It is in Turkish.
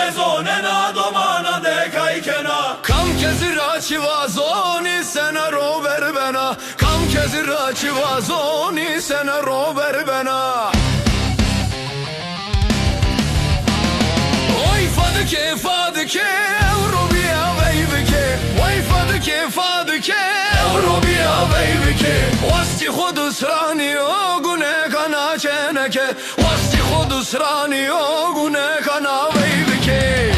mezonena domana de kaikena. Kam kezira çivazoni sena rover bena. Kam kezira çivazoni sena rover bena. Oy fadıke fadıke Eurobiya beyvike. Oy fadıke fadıke Eurobiya beyvike. Vasti khudus rani o gune kana çeneke. Vasti khudus rani o gune kana beyvike.